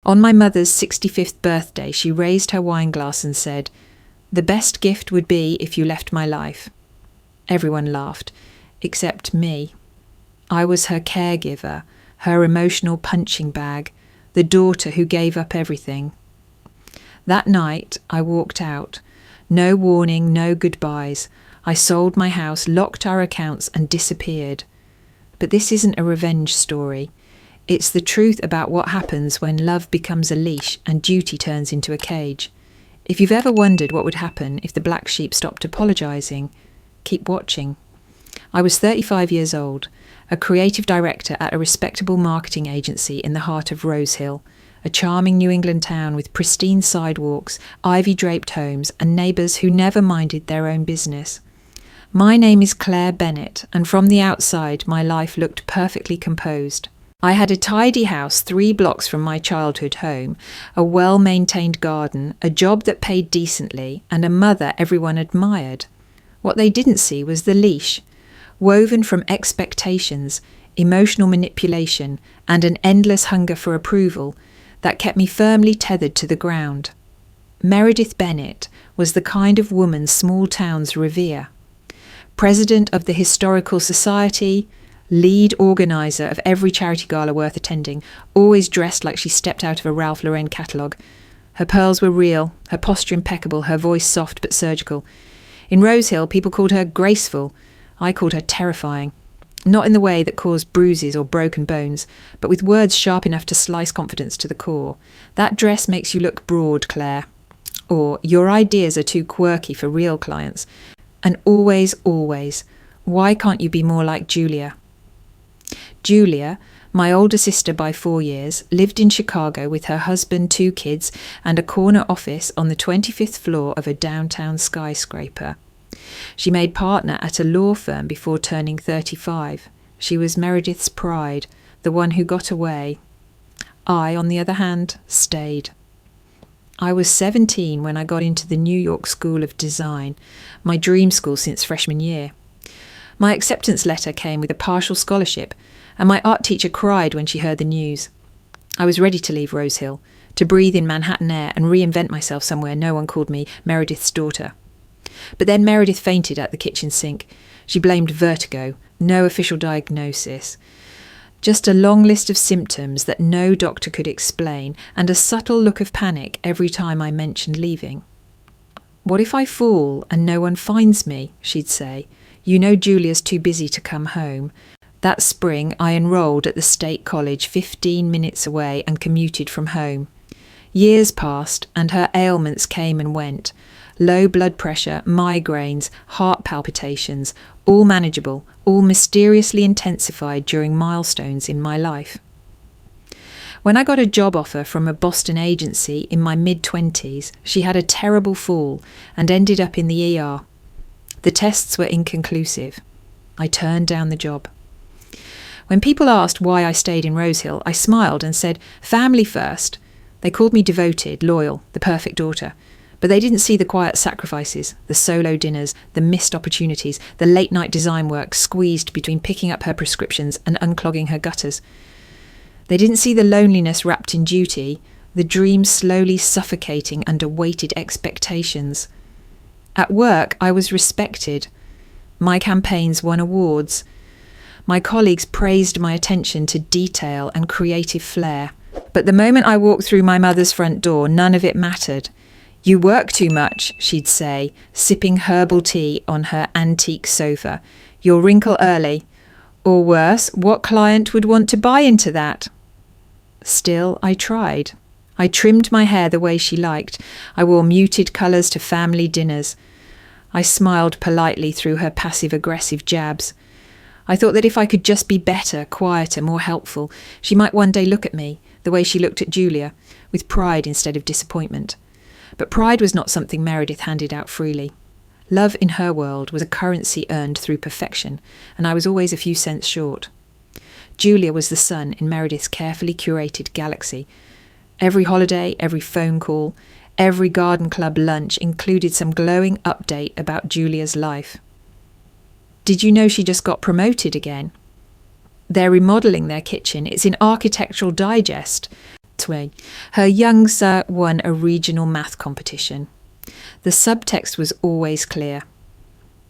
On my mother's 65th birthday, she raised her wine glass and said, "The best gift would be if you left my life." Everyone laughed, except me. I was her caregiver, her emotional punching bag, the daughter who gave up everything. That night, I walked out. No warning, no goodbyes. I sold my house, locked our accounts, and disappeared. But this isn't a revenge story. It's the truth about what happens when love becomes a leash and duty turns into a cage. If you've ever wondered what would happen if the black sheep stopped apologising, keep watching. I was 35 years old, a creative director at a respectable marketing agency in the heart of Rose Hill, a charming New England town with pristine sidewalks, ivy-draped homes, and neighbours who never minded their own business. My name is Claire Bennett, and from the outside my life looked perfectly composed. I had a tidy house 3 blocks from my childhood home, a well-maintained garden, a job that paid decently, and a mother everyone admired. What they didn't see was the leash, woven from expectations, emotional manipulation, and an endless hunger for approval that kept me firmly tethered to the ground. Meredith Bennett was the kind of woman small towns revere. President of the Historical Society, lead organiser of every charity gala worth attending, always dressed like she stepped out of a Ralph Lauren catalogue. Her pearls were real, her posture impeccable, her voice soft but surgical. In Rose Hill, people called her graceful. I called her terrifying. Not in the way that caused bruises or broken bones, but with words sharp enough to slice confidence to the core. That dress makes you look broad, Claire. Or, your ideas are too quirky for real clients. And always, always, why can't you be more like Julia? Julia, my older sister by 4 years, lived in Chicago with her husband, 2 kids, and a corner office on the 25th floor of a downtown skyscraper. She made partner at a law firm before turning 35. She was Meredith's pride, the one who got away. I, on the other hand, stayed. I was 17 when I got into the New York School of Design, my dream school since freshman year. My acceptance letter came with a partial scholarship, and my art teacher cried when she heard the news. I was ready to leave Rose Hill, to breathe in Manhattan air and reinvent myself somewhere no one called me Meredith's daughter. But then Meredith fainted at the kitchen sink. She blamed vertigo, no official diagnosis. Just a long list of symptoms that no doctor could explain, and a subtle look of panic every time I mentioned leaving. "What if I fall and no one finds me?" she'd say. "You know Julia's too busy to come home." That spring I enrolled at the State College 15 minutes away and commuted from home. Years passed and her ailments came and went. Low blood pressure, migraines, heart palpitations, all manageable, all mysteriously intensified during milestones in my life. When I got a job offer from a Boston agency in my mid-20s, she had a terrible fall and ended up in the ER. The tests were inconclusive. I turned down the job. When people asked why I stayed in Rose Hill, I smiled and said, family first. They called me devoted, loyal, the perfect daughter. But they didn't see the quiet sacrifices, the solo dinners, the missed opportunities, the late-night design work squeezed between picking up her prescriptions and unclogging her gutters. They didn't see the loneliness wrapped in duty, the dreams slowly suffocating under weighted expectations. At work, I was respected. My campaigns won awards. My colleagues praised my attention to detail and creative flair. But the moment I walked through my mother's front door, none of it mattered. "You work too much," she'd say, sipping herbal tea on her antique sofa. "You'll wrinkle early." Or worse, what client would want to buy into that? Still, I tried. I trimmed my hair the way she liked. I wore muted colours to family dinners. I smiled politely through her passive-aggressive jabs. I thought that if I could just be better, quieter, more helpful, she might one day look at me, the way she looked at Julia, with pride instead of disappointment. But pride was not something Meredith handed out freely. Love in her world was a currency earned through perfection, and I was always a few cents short. Julia was the sun in Meredith's carefully curated galaxy. Every holiday, every phone call, every garden club lunch included some glowing update about Julia's life. Did you know she just got promoted again? They're remodelling their kitchen. It's in Architectural Digest. way. Her young sir won a regional math competition. The subtext was always clear.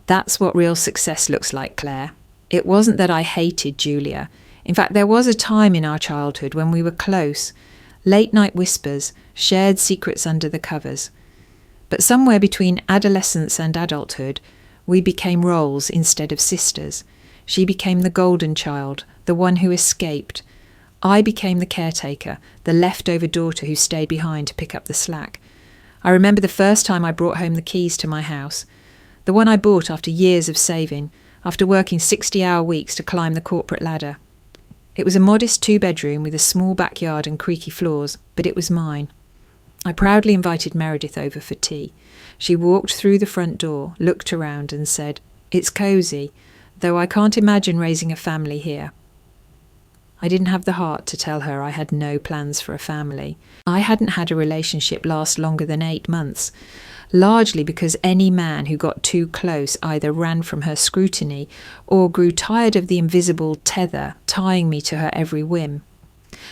That's what real success looks like, Claire. It wasn't that I hated Julia. In fact, there was a time in our childhood when we were close. Late-night whispers, shared secrets under the covers. But somewhere between adolescence and adulthood, we became roles instead of sisters. She became the golden child, the one who escaped. I became the caretaker, the leftover daughter who stayed behind to pick up the slack. I remember the first time I brought home the keys to my house, the one I bought after years of saving, after working 60-hour weeks to climb the corporate ladder. It was a modest 2-bedroom with a small backyard and creaky floors, but it was mine. I proudly invited Meredith over for tea. She walked through the front door, looked around and said, "It's cosy, though I can't imagine raising a family here." I didn't have the heart to tell her I had no plans for a family. I hadn't had a relationship last longer than 8 months, largely because any man who got too close either ran from her scrutiny or grew tired of the invisible tether tying me to her every whim.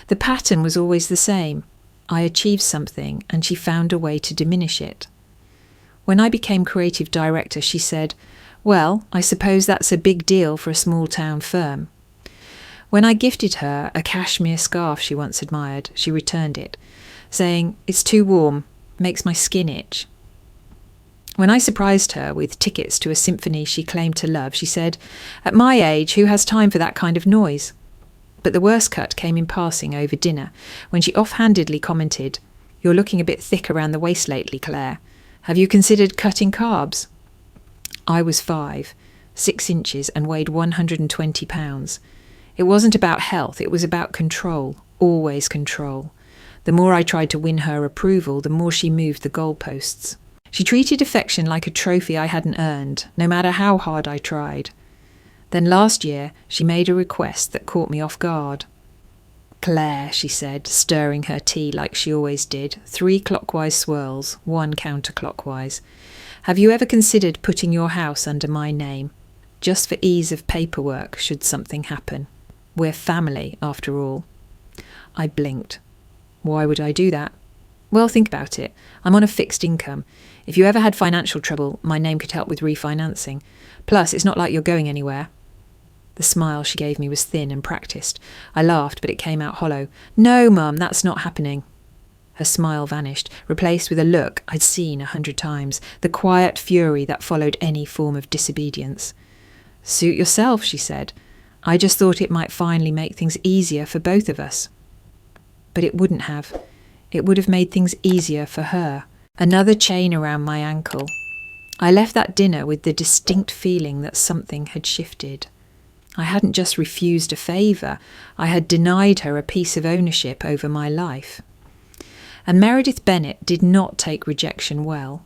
The pattern was always the same. I achieved something and she found a way to diminish it. When I became creative director, she said, "Well, I suppose that's a big deal for a small-town firm." When I gifted her a cashmere scarf she once admired, she returned it, saying, "It's too warm, makes my skin itch." When I surprised her with tickets to a symphony she claimed to love, she said, "At my age, who has time for that kind of noise?" But the worst cut came in passing over dinner, when she offhandedly commented, "You're looking a bit thick around the waist lately, Claire. Have you considered cutting carbs?" I was 5, 6 inches and weighed 120 pounds. It wasn't about health, it was about control, always control. The more I tried to win her approval, the more she moved the goalposts. She treated affection like a trophy I hadn't earned, no matter how hard I tried. Then last year, she made a request that caught me off guard. "Claire," she said, stirring her tea like she always did, 3 clockwise swirls, 1 counterclockwise. "Have you ever considered putting your house under my name? Just for ease of paperwork, should something happen. We're family, after all." I blinked. Why would I do that? Well, think about it. I'm on a fixed income. If you ever had financial trouble, my name could help with refinancing. Plus, it's not like you're going anywhere. The smile she gave me was thin and practiced. I laughed, but it came out hollow. "No, Mum, that's not happening." Her smile vanished, replaced with a look I'd seen 100 times, the quiet fury that followed any form of disobedience. "Suit yourself," she said. "I just thought it might finally make things easier for both of us." But it wouldn't have. It would have made things easier for her. Another chain around my ankle. I left that dinner with the distinct feeling that something had shifted. I hadn't just refused a favour, I had denied her a piece of ownership over my life. And Meredith Bennett did not take rejection well.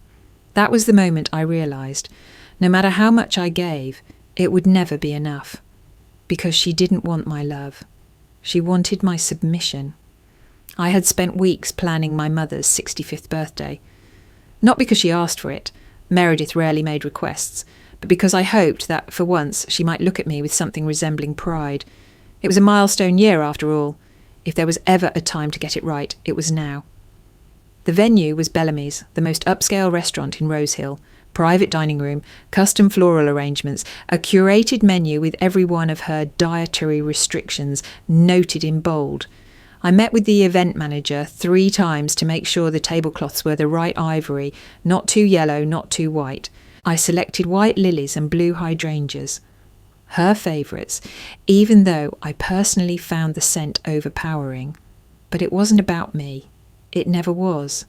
That was the moment I realised, no matter how much I gave, it would never be enough. Because she didn't want my love. She wanted my submission. I had spent weeks planning my mother's 65th birthday. Not because she asked for it, Meredith rarely made requests, but because I hoped that, for once, she might look at me with something resembling pride. It was a milestone year, after all. If there was ever a time to get it right, it was now. The venue was Bellamy's, the most upscale restaurant in Rose Hill. Private dining room, custom floral arrangements, a curated menu with every one of her dietary restrictions noted in bold. I met with the event manager 3 times to make sure the tablecloths were the right ivory, not too yellow, not too white. I selected white lilies and blue hydrangeas. Her favourites, even though I personally found the scent overpowering. But it wasn't about me. It never was.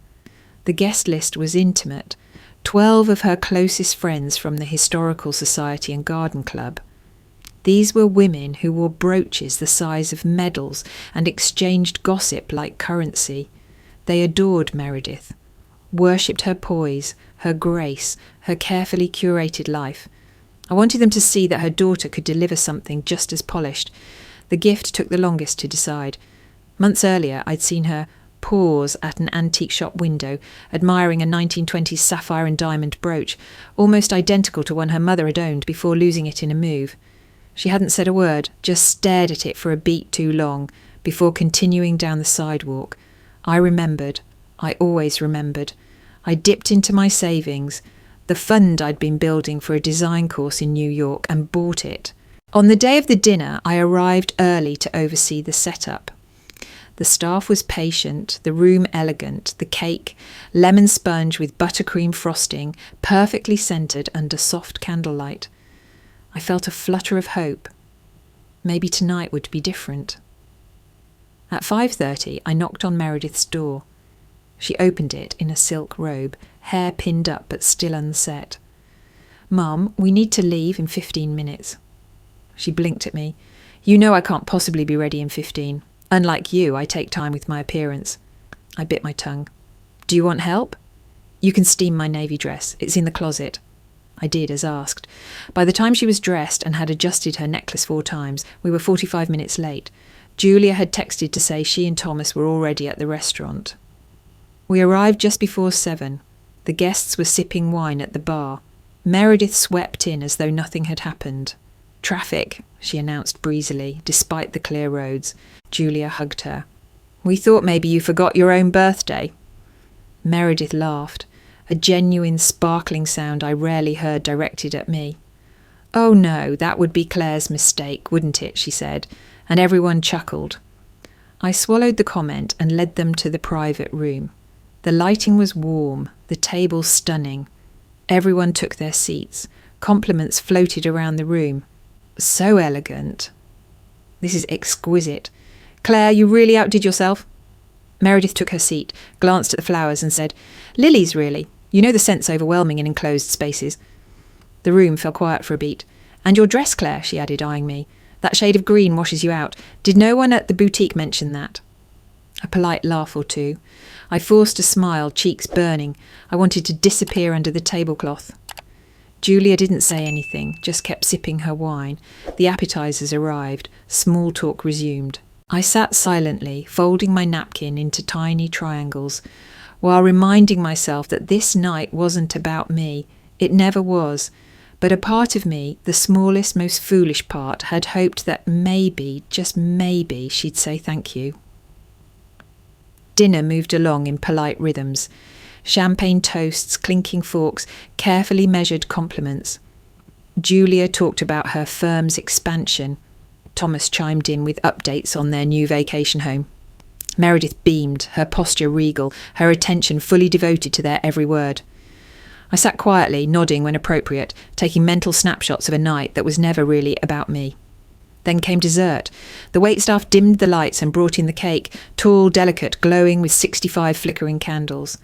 The guest list was intimate. 12 of her closest friends from the Historical Society and Garden Club. These were women who wore brooches the size of medals and exchanged gossip like currency. They adored Meredith, worshipped her poise, her grace, her carefully curated life. I wanted them to see that her daughter could deliver something just as polished. The gift took the longest to decide. Months earlier, I'd seen her pause at an antique shop window, admiring a 1920s sapphire and diamond brooch, almost identical to one her mother had owned before losing it in a move. She hadn't said a word, just stared at it for a beat too long, before continuing down the sidewalk. I remembered. I always remembered. I dipped into my savings, the fund I'd been building for a design course in New York, and bought it. On the day of the dinner, I arrived early to oversee the setup. The staff was patient, the room elegant, the cake, lemon sponge with buttercream frosting, perfectly scented under soft candlelight. I felt a flutter of hope. Maybe tonight would be different. At 5:30, I knocked on Meredith's door. She opened it in a silk robe, hair pinned up but still unset. "Mum, we need to leave in 15 minutes. She blinked at me. "You know I can't possibly be ready in 15. Unlike you, I take time with my appearance." I bit my tongue. "Do you want help?" "You can steam my navy dress. It's in the closet." I did as asked. By the time she was dressed and had adjusted her necklace 4 times, we were 45 minutes late. Julia had texted to say she and Thomas were already at the restaurant. We arrived just before 7. The guests were sipping wine at the bar. Meredith swept in as though nothing had happened. "Traffic," she announced breezily, despite the clear roads. Julia hugged her. "We thought maybe you forgot your own birthday." Meredith laughed, a genuine sparkling sound I rarely heard directed at me. "Oh no, that would be Claire's mistake, wouldn't it?" she said, and everyone chuckled. I swallowed the comment and led them to the private room. The lighting was warm, the table stunning. Everyone took their seats. Compliments floated around the room. "So elegant." "This is exquisite." "Claire, you really outdid yourself." Meredith took her seat, glanced at the flowers and said, "Lilies, really. You know the scent's overwhelming in enclosed spaces." The room fell quiet for a beat. "And your dress, Claire," she added, eyeing me. "That shade of green washes you out. Did no one at the boutique mention that?" A polite laugh or two. I forced a smile, cheeks burning. I wanted to disappear under the tablecloth. Julia didn't say anything, just kept sipping her wine. The appetizers arrived. Small talk resumed. I sat silently, folding my napkin into tiny triangles, while reminding myself that this night wasn't about me. It never was. But a part of me, the smallest, most foolish part, had hoped that maybe, just maybe, she'd say thank you. Dinner moved along in polite rhythms. Champagne toasts, clinking forks, carefully measured compliments. Julia talked about her firm's expansion. Thomas chimed in with updates on their new vacation home. Meredith beamed, her posture regal, her attention fully devoted to their every word. I sat quietly, nodding when appropriate, taking mental snapshots of a night that was never really about me. Then came dessert. The waitstaff dimmed the lights and brought in the cake, tall, delicate, glowing with 65 flickering candles.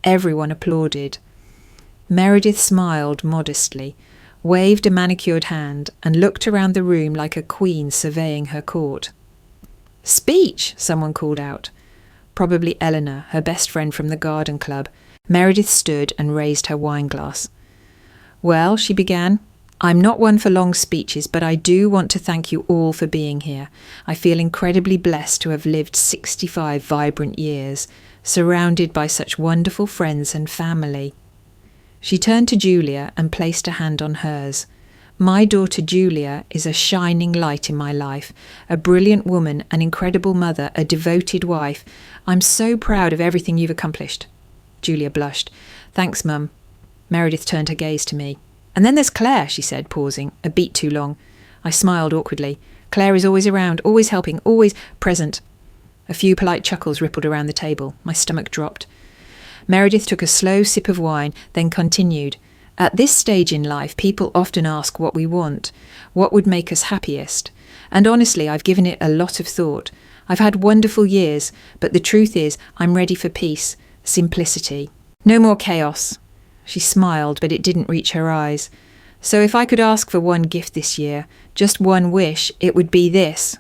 Everyone applauded. Meredith smiled modestly, waved a manicured hand, and looked around the room like a queen surveying her court. "Speech!" someone called out. Probably Eleanor, her best friend from the garden club. Meredith stood and raised her wine glass. "Well," she began, "I'm not one for long speeches, but I do want to thank you all for being here. I feel incredibly blessed to have lived 65 vibrant years, surrounded by such wonderful friends and family." She turned to Julia and placed a hand on hers. "My daughter Julia is a shining light in my life, a brilliant woman, an incredible mother, a devoted wife. I'm so proud of everything you've accomplished." Julia blushed. "Thanks, Mum." Meredith turned her gaze to me. "And then there's Claire," she said, pausing, a beat too long. I smiled awkwardly. "Claire is always around, always helping, always present." A few polite chuckles rippled around the table. My stomach dropped. Meredith took a slow sip of wine, then continued. "At this stage in life, people often ask what we want, what would make us happiest. And honestly, I've given it a lot of thought. I've had wonderful years, but the truth is, I'm ready for peace, simplicity. No more chaos." She smiled, but it didn't reach her eyes. "So if I could ask for one gift this year, just one wish, it would be this."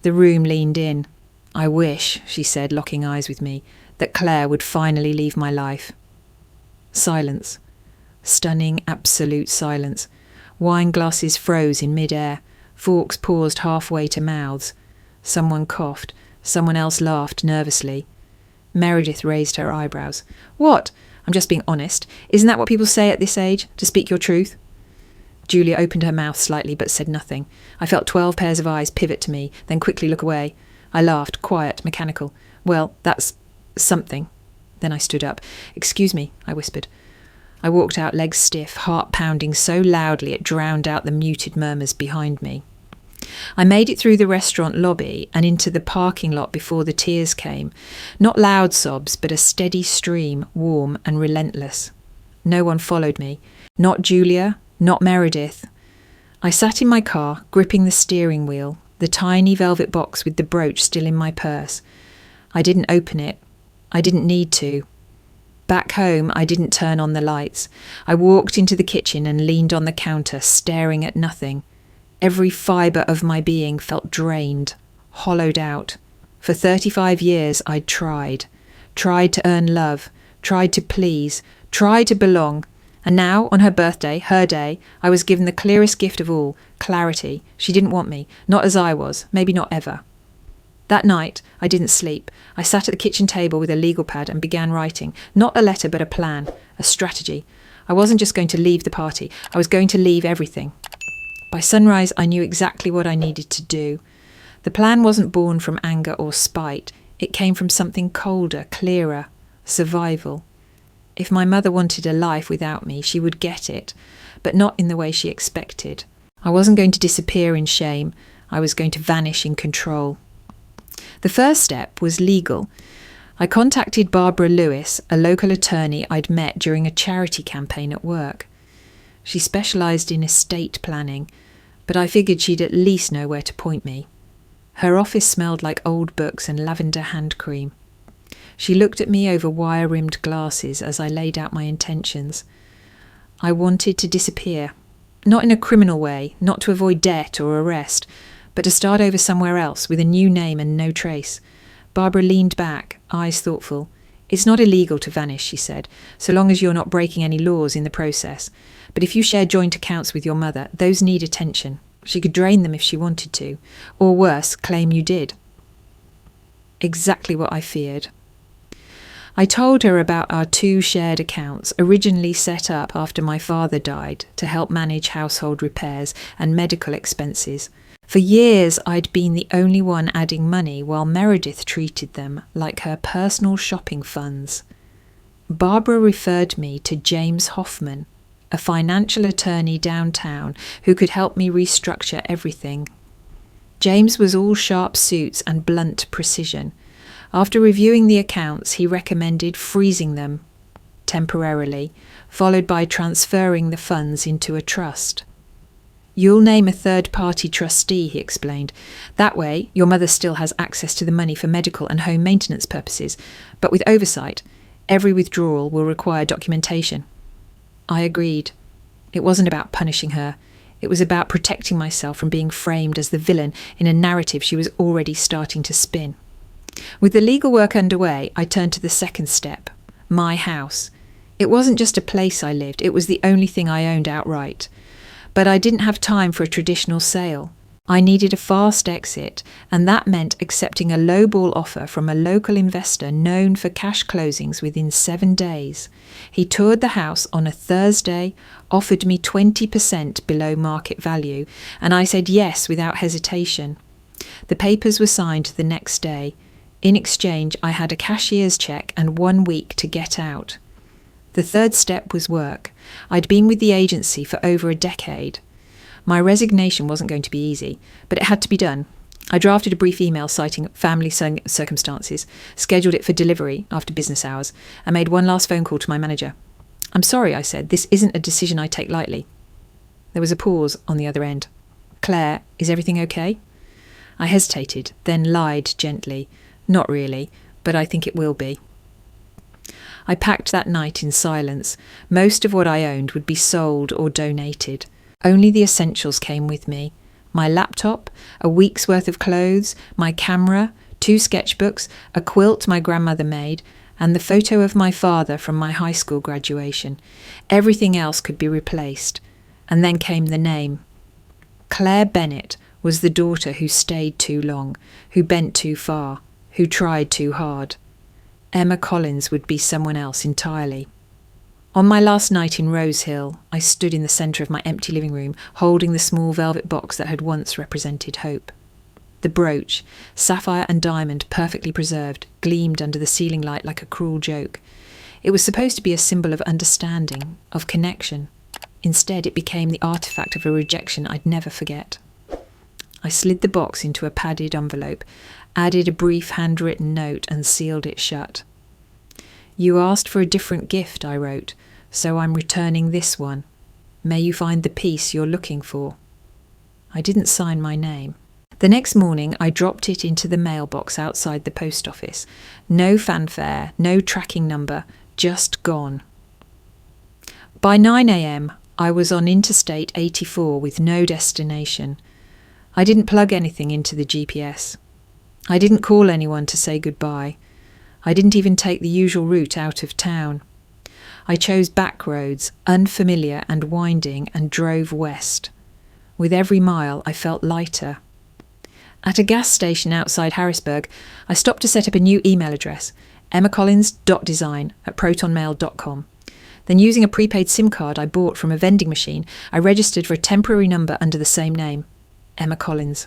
The room leaned in. "I wish," she said, locking eyes with me, "that Claire would finally leave my life." Silence. Stunning, absolute silence. Wine glasses froze in mid-air. Forks paused halfway to mouths. Someone coughed. Someone else laughed nervously. Meredith raised her eyebrows. "What? I'm just being honest. Isn't that what people say at this age? To speak your truth?" Julia opened her mouth slightly but said nothing. I felt 12 pairs of eyes pivot to me, then quickly look away. I laughed, quiet, mechanical. Well, that's something. Then I stood up. "Excuse me," I whispered. I walked out, legs stiff, heart pounding so loudly it drowned out the muted murmurs behind me. I made it through the restaurant lobby and into the parking lot before the tears came. Not loud sobs, but a steady stream, warm and relentless. No one followed me. Not Julia, not Meredith. I sat in my car, gripping the steering wheel, the tiny velvet box with the brooch still in my purse. I didn't open it. I didn't need to. Back home, I didn't turn on the lights. I walked into the kitchen and leaned on the counter, staring at nothing. Every fibre of my being felt drained, hollowed out. For 35 years, I'd tried to earn love, tried to please, tried to belong. And now, on her birthday, her day, I was given the clearest gift of all, clarity. She didn't want me, not as I was, maybe not ever. That night, I didn't sleep. I sat at the kitchen table with a legal pad and began writing, not a letter but a plan, a strategy. I wasn't just going to leave the party, I was going to leave everything. By sunrise, I knew exactly what I needed to do. The plan wasn't born from anger or spite. It came from something colder, clearer, survival. If my mother wanted a life without me, she would get it, but not in the way she expected. I wasn't going to disappear in shame. I was going to vanish in control. The first step was legal. I contacted Barbara Lewis, a local attorney I'd met during a charity campaign at work. She specialised in estate planning, but I figured she'd at least know where to point me. Her office smelled like old books and lavender hand cream. She looked at me over wire-rimmed glasses as I laid out my intentions. I wanted to disappear. Not in a criminal way, not to avoid debt or arrest, but to start over somewhere else with a new name and no trace. Barbara leaned back, eyes thoughtful. "It's not illegal to vanish," she said, "so long as you're not breaking any laws in the process. But if you share joint accounts with your mother, those need attention. She could drain them if she wanted to, or worse, claim you did." Exactly what I feared. I told her about our 2 shared accounts, originally set up after my father died to help manage household repairs and medical expenses. For years, I'd been the only one adding money while Meredith treated them like her personal shopping funds. Barbara referred me to James Hoffman, a financial attorney downtown who could help me restructure everything. James was all sharp suits and blunt precision. After reviewing the accounts, he recommended freezing them temporarily, followed by transferring the funds into a trust. "You'll name a third-party trustee," he explained. "That way, your mother still has access to the money for medical and home maintenance purposes, but with oversight, every withdrawal will require documentation." I agreed. It wasn't about punishing her. It was about protecting myself from being framed as the villain in a narrative she was already starting to spin. With the legal work underway, I turned to the second step, my house. It wasn't just a place I lived, it was the only thing I owned outright. But I didn't have time for a traditional sale. I needed a fast exit, and that meant accepting a lowball offer from a local investor known for cash closings within 7 days. He toured the house on a Thursday, offered me 20% below market value, and I said yes without hesitation. The papers were signed the next day. In exchange, I had a cashier's cheque and 1 week to get out. The third step was work. I'd been with the agency for over a decade. My resignation wasn't going to be easy, but it had to be done. I drafted a brief email citing family circumstances, scheduled it for delivery after business hours, and made one last phone call to my manager. "I'm sorry," I said, "this isn't a decision I take lightly." There was a pause on the other end. "Claire, is everything okay?" I hesitated, then lied gently. "Not really, but I think it will be." I packed that night in silence. Most of what I owned would be sold or donated. Only the essentials came with me. My laptop, a week's worth of clothes, my camera, 2 sketchbooks, a quilt my grandmother made, and the photo of my father from my high school graduation. Everything else could be replaced. And then came the name. Claire Bennett was the daughter who stayed too long, who bent too far, who tried too hard. Emma Collins would be someone else entirely. On my last night in Rose Hill, I stood in the centre of my empty living room, holding the small velvet box that had once represented hope. The brooch, sapphire and diamond perfectly preserved, gleamed under the ceiling light like a cruel joke. It was supposed to be a symbol of understanding, of connection. Instead, it became the artifact of a rejection I'd never forget. I slid the box into a padded envelope, added a brief handwritten note and sealed it shut. "You asked for a different gift," I wrote, "so I'm returning this one. May you find the peace you're looking for." I didn't sign my name. The next morning, I dropped it into the mailbox outside the post office. No fanfare, no tracking number, just gone. By 9 a.m, I was on Interstate 84 with no destination. I didn't plug anything into the GPS. I didn't call anyone to say goodbye. I didn't even take the usual route out of town. I chose back roads, unfamiliar and winding, and drove west. With every mile, I felt lighter. At a gas station outside Harrisburg, I stopped to set up a new email address, emmacollins.design@protonmail.com. Then, using a prepaid SIM card I bought from a vending machine, I registered for a temporary number under the same name, Emma Collins.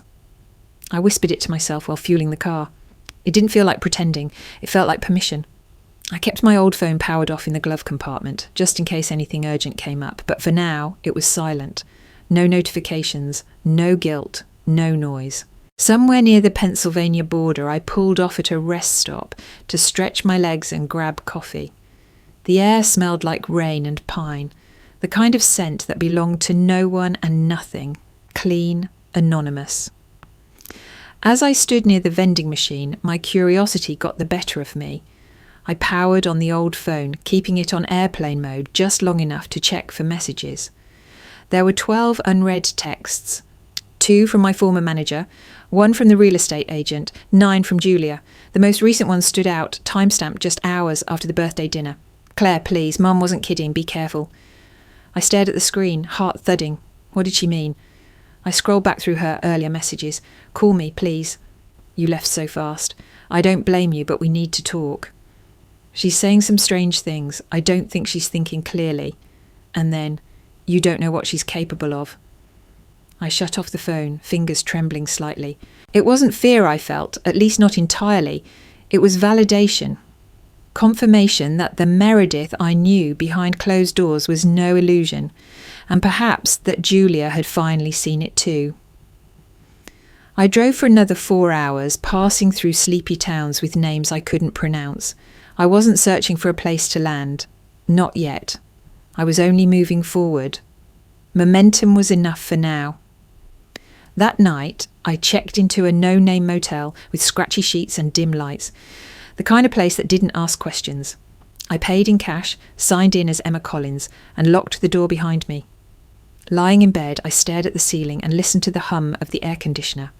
I whispered it to myself while fueling the car. It didn't feel like pretending, it felt like permission. I kept my old phone powered off in the glove compartment, just in case anything urgent came up, but for now, it was silent. No notifications, no guilt, no noise. Somewhere near the Pennsylvania border, I pulled off at a rest stop to stretch my legs and grab coffee. The air smelled like rain and pine, the kind of scent that belonged to no one and nothing, clean, anonymous. As I stood near the vending machine, my curiosity got the better of me. I powered on the old phone, keeping it on airplane mode just long enough to check for messages. There were 12 unread texts, 2 from my former manager, 1 from the real estate agent, 9 from Julia. The most recent one stood out, timestamped just hours after the birthday dinner. "Claire, please, Mum wasn't kidding, be careful." I stared at the screen, heart thudding. What did she mean? I scrolled back through her earlier messages. "Call me, please." "You left so fast. I don't blame you, but we need to talk." "She's saying some strange things. I don't think she's thinking clearly." And then, "You don't know what she's capable of." I shut off the phone, fingers trembling slightly. It wasn't fear I felt, at least not entirely. It was validation. Confirmation that the Meredith I knew behind closed doors was no illusion, and perhaps that Julia had finally seen it too. I drove for another 4 hours, passing through sleepy towns with names I couldn't pronounce. I wasn't searching for a place to land. Not yet. I was only moving forward. Momentum was enough for now. That night, I checked into a no-name motel with scratchy sheets and dim lights, the kind of place that didn't ask questions. I paid in cash, signed in as Emma Collins, and locked the door behind me. Lying in bed, I stared at the ceiling and listened to the hum of the air conditioner.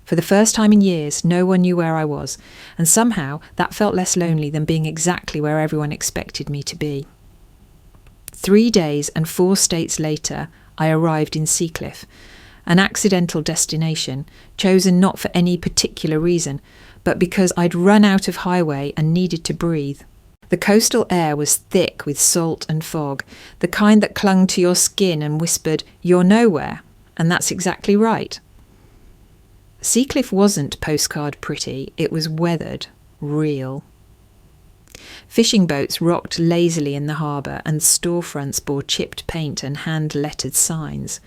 For the first time in years, no one knew where I was, and somehow that felt less lonely than being exactly where everyone expected me to be. 3 days and 4 states later, I arrived in Seacliff, an accidental destination, chosen not for any particular reason, but because I'd run out of highway and needed to breathe. The coastal air was thick with salt and fog, the kind that clung to your skin and whispered, "You're nowhere," and that's exactly right. Seacliff wasn't postcard pretty, it was weathered, real. Fishing boats rocked lazily in the harbour, and storefronts bore chipped paint and hand-lettered signs.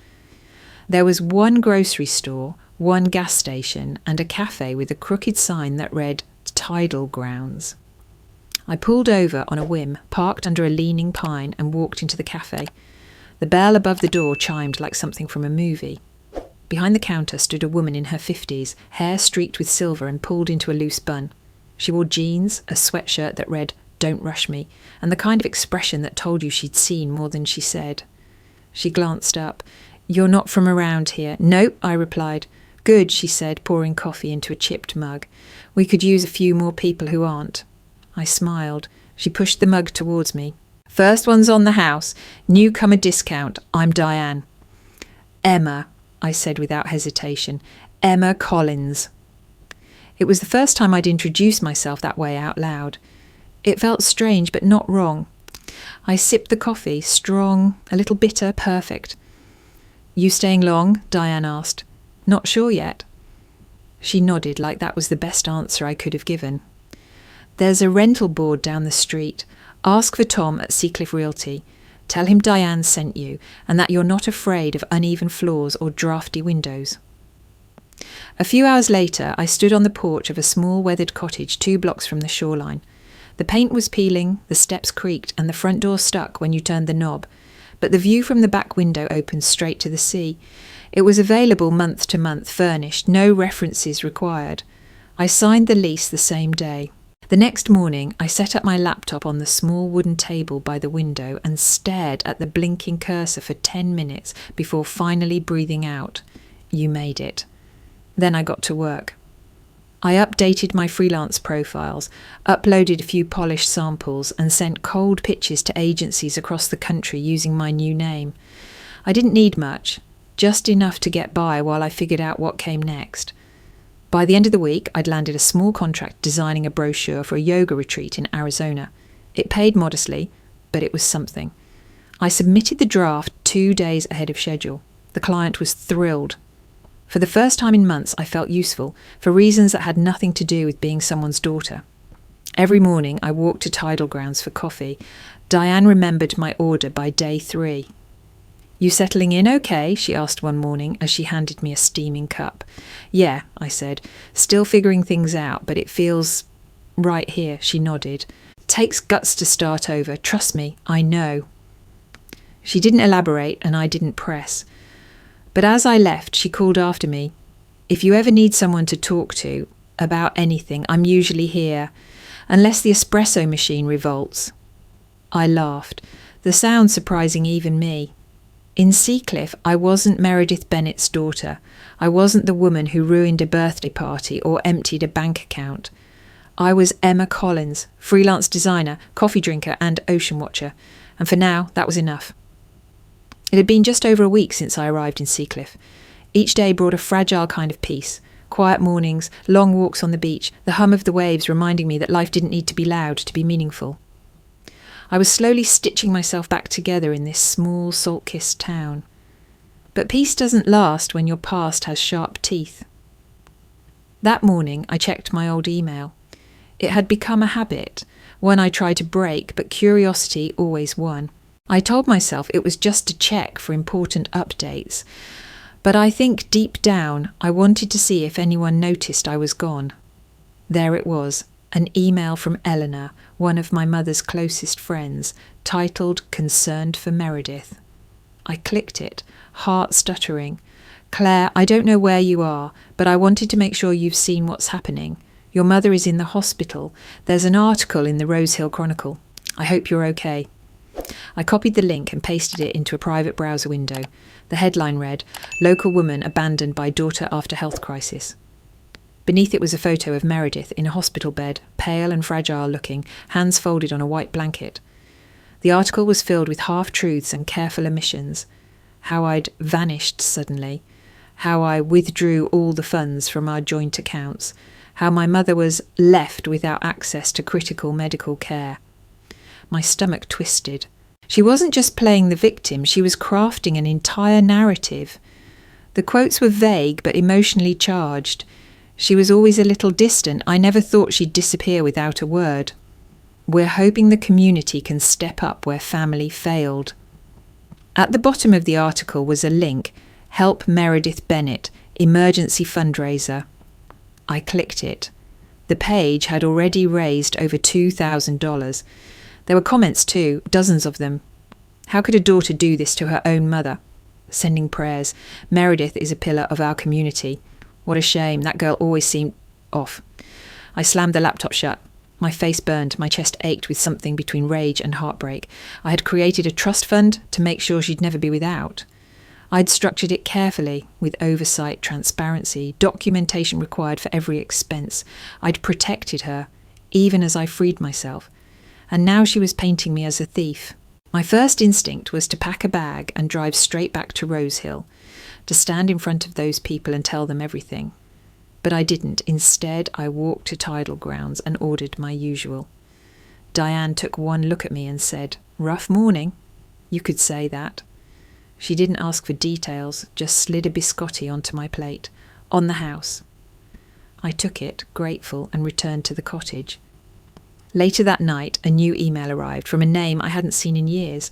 There was one grocery store, one gas station, and a cafe with a crooked sign that read Tidal Grounds. I pulled over on a whim, parked under a leaning pine, and walked into the cafe. The bell above the door chimed like something from a movie. Behind the counter stood a woman in her 50s, hair streaked with silver and pulled into a loose bun. She wore jeans, a sweatshirt that read, "Don't rush me," and the kind of expression that told you she'd seen more than she said. She glanced up. "You're not from around here." "Nope," I replied. "Good," she said, pouring coffee into a chipped mug. "We could use a few more people who aren't." I smiled. She pushed the mug towards me. "First one's on the house. Newcomer discount. I'm Diane." "Emma," I said without hesitation. "Emma Collins." It was the first time I'd introduced myself that way out loud. It felt strange, but not wrong. I sipped the coffee, strong, a little bitter, perfect. "You staying long?" Diane asked. "Not sure yet." She nodded like that was the best answer I could have given. There's a rental board down the street. Ask for Tom at Seacliff Realty. Tell him Diane sent you and that you're not afraid of uneven floors or drafty windows. A few hours later, I stood on the porch of a small weathered cottage 2 blocks from the shoreline. The paint was peeling, the steps creaked, and the front door stuck when you turned the knob, but the view from the back window opened straight to the sea. It was available month to month, furnished, no references required. I signed the lease the same day. The next morning, I set up my laptop on the small wooden table by the window and stared at the blinking cursor for 10 minutes before finally breathing out, "You made it." Then I got to work. I updated my freelance profiles, uploaded a few polished samples, and sent cold pitches to agencies across the country using my new name. I didn't need much, just enough to get by while I figured out what came next. By the end of the week, I'd landed a small contract designing a brochure for a yoga retreat in Arizona. It paid modestly, but it was something. I submitted the draft 2 days ahead of schedule. The client was thrilled. For the first time in months, I felt useful, for reasons that had nothing to do with being someone's daughter. Every morning, I walked to Tidal Grounds for coffee. Diane remembered my order by day 3. "You settling in okay?" she asked one morning as she handed me a steaming cup. "Yeah," I said, "still figuring things out, but it feels right here," she nodded. "Takes guts to start over. Trust me, I know." She didn't elaborate and I didn't press. But as I left, she called after me. "If you ever need someone to talk to about anything, I'm usually here, unless the espresso machine revolts." I laughed, the sound surprising even me. In Seacliff, I wasn't Meredith Bennett's daughter. I wasn't the woman who ruined a birthday party or emptied a bank account. I was Emma Collins, freelance designer, coffee drinker and ocean watcher, and for now that was enough. It had been just over a week since I arrived in Seacliff. Each day brought a fragile kind of peace. Quiet mornings, long walks on the beach, the hum of the waves reminding me that life didn't need to be loud to be meaningful. I was slowly stitching myself back together in this small, salt-kissed town. But peace doesn't last when your past has sharp teeth. That morning, I checked my old email. It had become a habit, one I tried to break, but curiosity always won. I told myself it was just a check for important updates, but I think deep down I wanted to see if anyone noticed I was gone. There it was, an email from Eleanor, one of my mother's closest friends, titled "Concerned for Meredith." I clicked it, heart stuttering. "Claire, I don't know where you are, but I wanted to make sure you've seen what's happening. Your mother is in the hospital. There's an article in the Rose Hill Chronicle. I hope you're okay." I copied the link and pasted it into a private browser window. The headline read, "Local woman abandoned by daughter after health crisis." Beneath it was a photo of Meredith in a hospital bed, pale and fragile looking, hands folded on a white blanket. The article was filled with half-truths and careful omissions. How I'd vanished suddenly. How I withdrew all the funds from our joint accounts. How my mother was left without access to critical medical care. My stomach twisted. She wasn't just playing the victim, she was crafting an entire narrative. The quotes were vague but emotionally charged. She was always a little distant. I never thought she'd disappear without a word. "We're hoping the community can step up where family failed." At the bottom of the article was a link, "Help Meredith Bennett, emergency fundraiser." I clicked it. The page had already raised over $2,000. There were comments too, dozens of them. How could a daughter do this to her own mother? Sending prayers. Meredith is a pillar of our community. What a shame, that girl always seemed off. I slammed the laptop shut. My face burned, my chest ached with something between rage and heartbreak. I had created a trust fund to make sure she'd never be without. I'd structured it carefully, with oversight, transparency, documentation required for every expense. I'd protected her, even as I freed myself. And now she was painting me as a thief. My first instinct was to pack a bag and drive straight back to Rose Hill, to stand in front of those people and tell them everything. But I didn't. Instead, I walked to Tidal Grounds and ordered my usual. Diane took one look at me and said, "Rough morning." You could say that. She didn't ask for details, just slid a biscotti onto my plate. On the house. I took it, grateful, and returned to the cottage. Later that night, a new email arrived from a name I hadn't seen in years.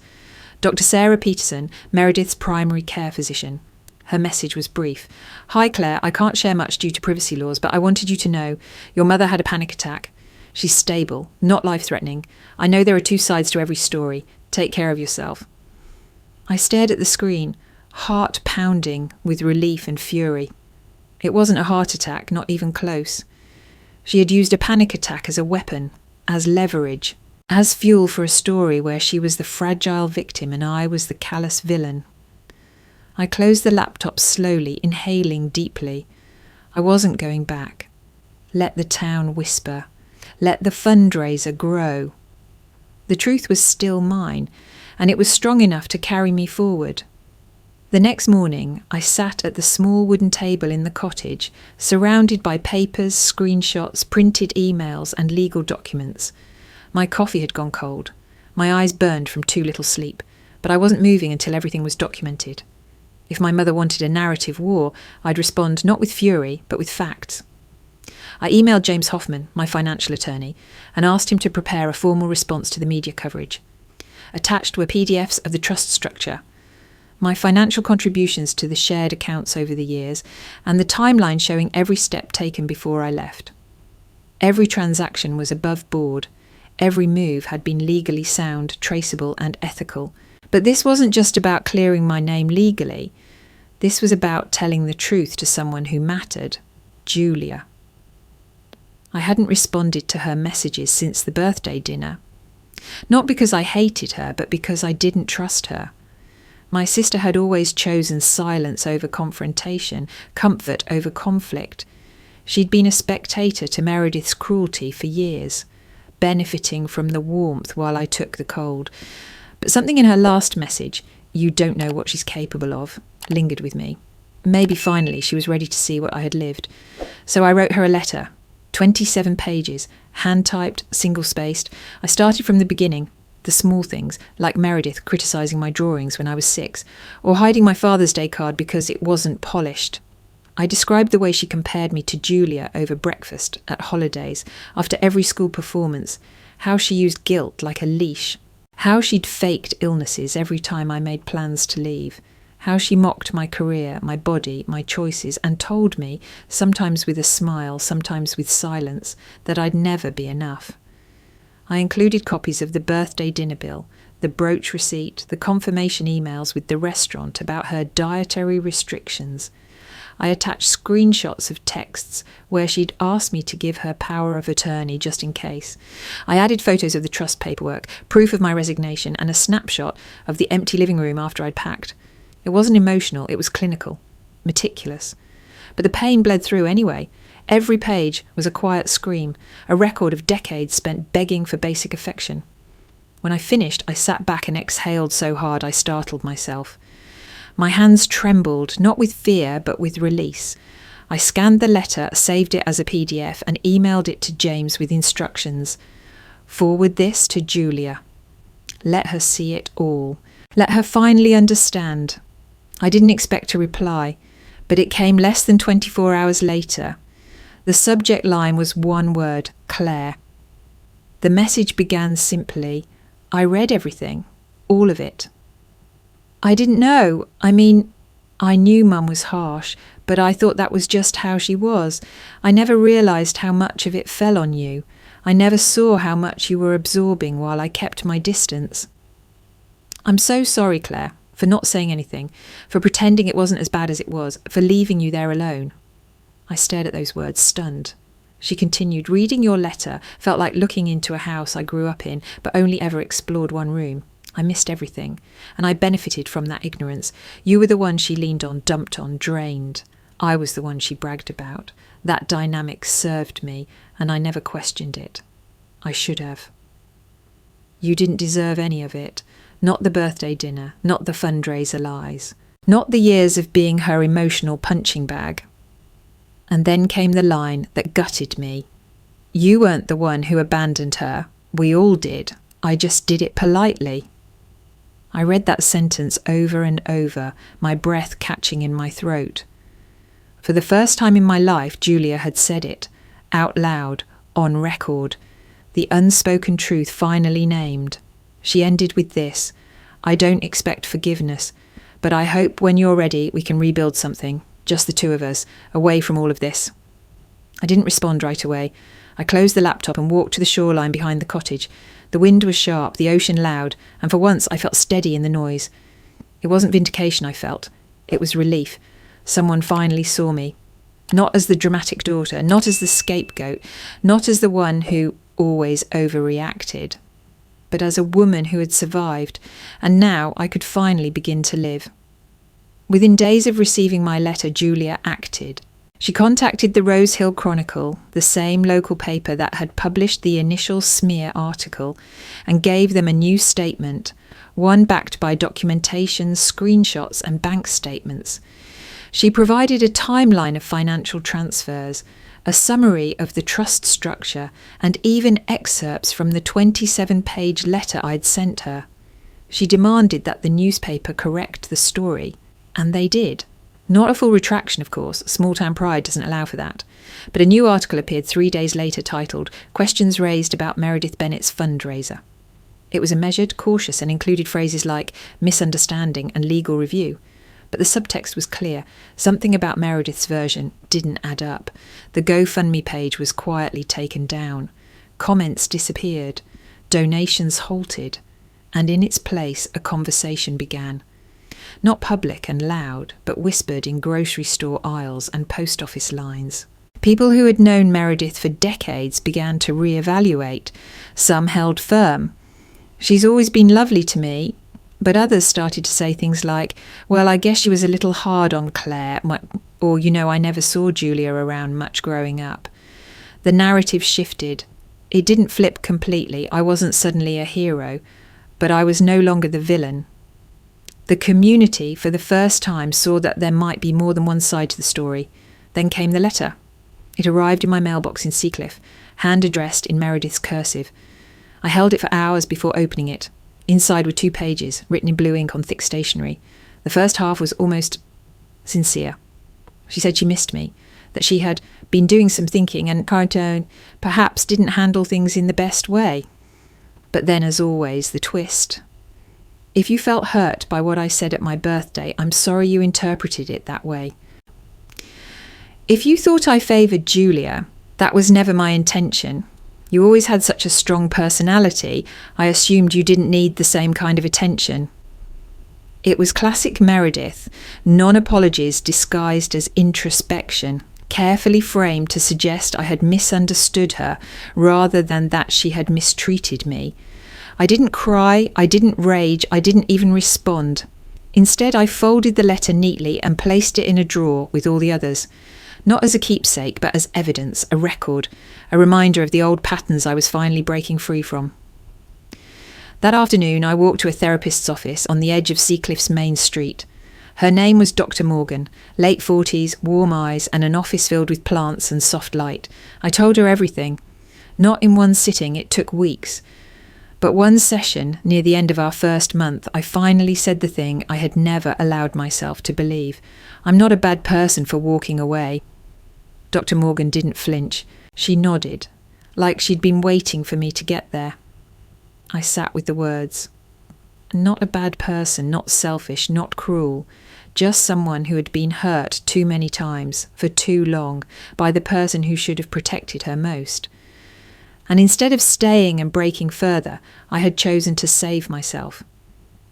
Dr. Sarah Peterson, Meredith's primary care physician. Her message was brief. "Hi Claire, I can't share much due to privacy laws, but I wanted you to know your mother had a panic attack. She's stable, not life-threatening. I know there are two sides to every story. Take care of yourself." I stared at the screen, heart pounding with relief and fury. It wasn't a heart attack, not even close. She had used a panic attack as a weapon, as leverage, as fuel for a story where she was the fragile victim and I was the callous villain. I closed the laptop slowly, inhaling deeply. I wasn't going back. Let the town whisper. Let the fundraiser grow. The truth was still mine, and it was strong enough to carry me forward. The next morning, I sat at the small wooden table in the cottage, surrounded by papers, screenshots, printed emails, and legal documents. My coffee had gone cold. My eyes burned from too little sleep, but I wasn't moving until everything was documented. If my mother wanted a narrative war, I'd respond not with fury, but with facts. I emailed James Hoffman, my financial attorney, and asked him to prepare a formal response to the media coverage. Attached were PDFs of the trust structure, my financial contributions to the shared accounts over the years, and the timeline showing every step taken before I left. Every transaction was above board. Every move had been legally sound, traceable, and ethical. But this wasn't just about clearing my name legally. This was about telling the truth to someone who mattered, Julia. I hadn't responded to her messages since the birthday dinner. Not because I hated her, but because I didn't trust her. My sister had always chosen silence over confrontation, comfort over conflict. She'd been a spectator to Meredith's cruelty for years, benefiting from the warmth while I took the cold. But something in her last message, "You don't know what she's capable of," lingered with me. Maybe finally she was ready to see what I had lived. So I wrote her a letter, 27 pages, hand-typed, single-spaced. I started from the beginning, the small things, like Meredith criticising my drawings when I was 6, or hiding my Father's Day card because it wasn't polished. I described the way she compared me to Julia over breakfast, at holidays, after every school performance, how she used guilt like a leash, how she'd faked illnesses every time I made plans to leave, how she mocked my career, my body, my choices, and told me, sometimes with a smile, sometimes with silence, that I'd never be enough. I included copies of the birthday dinner bill, the brooch receipt, the confirmation emails with the restaurant about her dietary restrictions. I attached screenshots of texts where she'd asked me to give her power of attorney just in case. I added photos of the trust paperwork, proof of my resignation, and a snapshot of the empty living room after I'd packed. It wasn't emotional, it was clinical, meticulous. But the pain bled through anyway. Every page was a quiet scream, a record of decades spent begging for basic affection. When I finished, I sat back and exhaled so hard I startled myself. My hands trembled, not with fear, but with release. I scanned the letter, saved it as a PDF, and emailed it to James with instructions. Forward this to Julia. Let her see it all. Let her finally understand. I didn't expect a reply, but it came less than 24 hours later. The subject line was one word, Claire. The message began simply, "I read everything, all of it." I didn't know. I knew Mum was harsh, but I thought that was just how she was. I never realised how much of it fell on you. I never saw how much you were absorbing while I kept my distance. "I'm so sorry, Claire, for not saying anything, for pretending it wasn't as bad as it was, for leaving you there alone." I stared at those words, stunned. She continued, "Reading your letter felt like looking into a house I grew up in, but only ever explored one room. I missed everything, and I benefited from that ignorance. You were the one she leaned on, dumped on, drained. I was the one she bragged about. That dynamic served me, and I never questioned it. I should have. You didn't deserve any of it. Not the birthday dinner, not the fundraiser lies, not the years of being her emotional punching bag." And then came the line that gutted me. "You weren't the one who abandoned her. We all did. I just did it politely." I read that sentence over and over, my breath catching in my throat. For the first time in my life, Julia had said it, out loud, on record, the unspoken truth finally named. She ended with this: "I don't expect forgiveness, but I hope when you're ready we can rebuild something, just the two of us, away from all of this." I didn't respond right away. I closed the laptop and walked to the shoreline behind the cottage. The wind was sharp, the ocean loud, and for once I felt steady in the noise. It wasn't vindication I felt. It was relief. Someone finally saw me. Not as the dramatic daughter, not as the scapegoat, not as the one who always overreacted, but as a woman who had survived, and now I could finally begin to live. Within days of receiving my letter, Julia acted. She contacted the Rose Hill Chronicle, the same local paper that had published the initial smear article, and gave them a new statement, one backed by documentation, screenshots and bank statements. She provided a timeline of financial transfers, a summary of the trust structure, and even excerpts from the 27-page letter I'd sent her. She demanded that the newspaper correct the story, and they did. Not a full retraction, of course. Small-town pride doesn't allow for that. But a new article appeared 3 days later titled "Questions Raised About Meredith Bennett's Fundraiser." It was measured, cautious, and included phrases like misunderstanding and legal review. But the subtext was clear. Something about Meredith's version didn't add up. The GoFundMe page was quietly taken down. Comments disappeared. Donations halted. And in its place, a conversation began. Not public and loud, but whispered in grocery store aisles and post office lines. People who had known Meredith for decades began to reevaluate. Some held firm. "She's always been lovely to me," but others started to say things like, "Well, I guess she was a little hard on Claire," or, "I never saw Julia around much growing up." The narrative shifted. It didn't flip completely. I wasn't suddenly a hero, but I was no longer the villain. The community, for the first time, saw that there might be more than one side to the story. Then came the letter. It arrived in my mailbox in Seacliff, hand-addressed in Meredith's cursive. I held it for hours before opening it. Inside were 2 pages, written in blue ink on thick stationery. The first half was almost sincere. She said she missed me, that she had been doing some thinking and perhaps didn't handle things in the best way. But then, as always, the twist. "If you felt hurt by what I said at my birthday, I'm sorry you interpreted it that way. If you thought I favoured Julia, that was never my intention. You always had such a strong personality, I assumed you didn't need the same kind of attention." It was classic Meredith, non-apologies disguised as introspection, carefully framed to suggest I had misunderstood her rather than that she had mistreated me. I didn't cry, I didn't rage, I didn't even respond. Instead, I folded the letter neatly and placed it in a drawer with all the others. Not as a keepsake, but as evidence, a record, a reminder of the old patterns I was finally breaking free from. That afternoon, I walked to a therapist's office on the edge of Seacliff's main street. Her name was Dr. Morgan, late 40s, warm eyes, and an office filled with plants and soft light. I told her everything. Not in one sitting, it took weeks. But one session, near the end of our first month, I finally said the thing I had never allowed myself to believe. "I'm not a bad person for walking away." Dr. Morgan didn't flinch. She nodded, like she'd been waiting for me to get there. I sat with the words. Not a bad person, not selfish, not cruel. Just someone who had been hurt too many times, for too long, by the person who should have protected her most. And instead of staying and breaking further, I had chosen to save myself.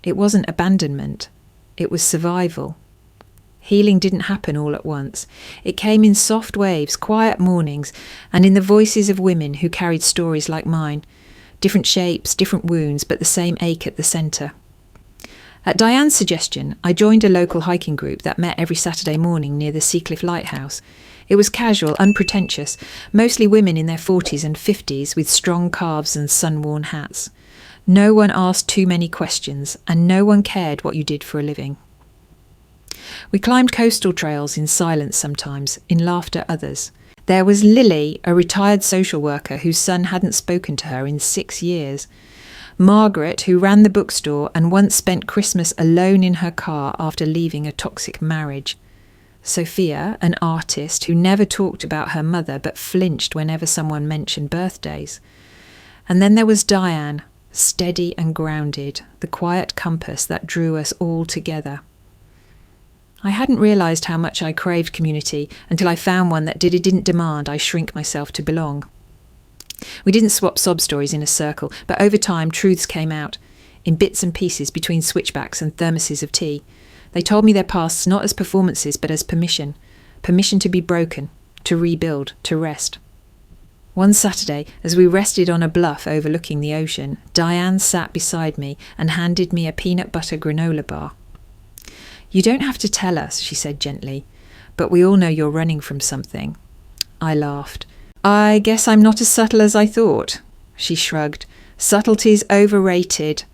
It wasn't abandonment. It was survival. Healing didn't happen all at once. It came in soft waves, quiet mornings, and in the voices of women who carried stories like mine. Different shapes, different wounds, but the same ache at the centre. At Diane's suggestion, I joined a local hiking group that met every Saturday morning near the Seacliff Lighthouse. It was casual, unpretentious, mostly women in their 40s and 50s with strong calves and sun-worn hats. No one asked too many questions, and no one cared what you did for a living. We climbed coastal trails in silence sometimes, in laughter others. There was Lily, a retired social worker whose son hadn't spoken to her in 6 years. Margaret, who ran the bookstore and once spent Christmas alone in her car after leaving a toxic marriage. Sophia, an artist who never talked about her mother but flinched whenever someone mentioned birthdays. And then there was Diane, steady and grounded, the quiet compass that drew us all together. I hadn't realised how much I craved community until I found one that didn't demand I shrink myself to belong. We didn't swap sob stories in a circle, but over time truths came out, in bits and pieces between switchbacks and thermoses of tea. They told me their pasts not as performances but as permission to be broken, to rebuild, to rest. One Saturday, as we rested on a bluff overlooking the ocean, Diane sat beside me and handed me a peanut butter granola bar. "You don't have to tell us," she said gently, "but we all know you're running from something." I laughed. "I guess I'm not as subtle as I thought." She shrugged. "Subtlety's overrated."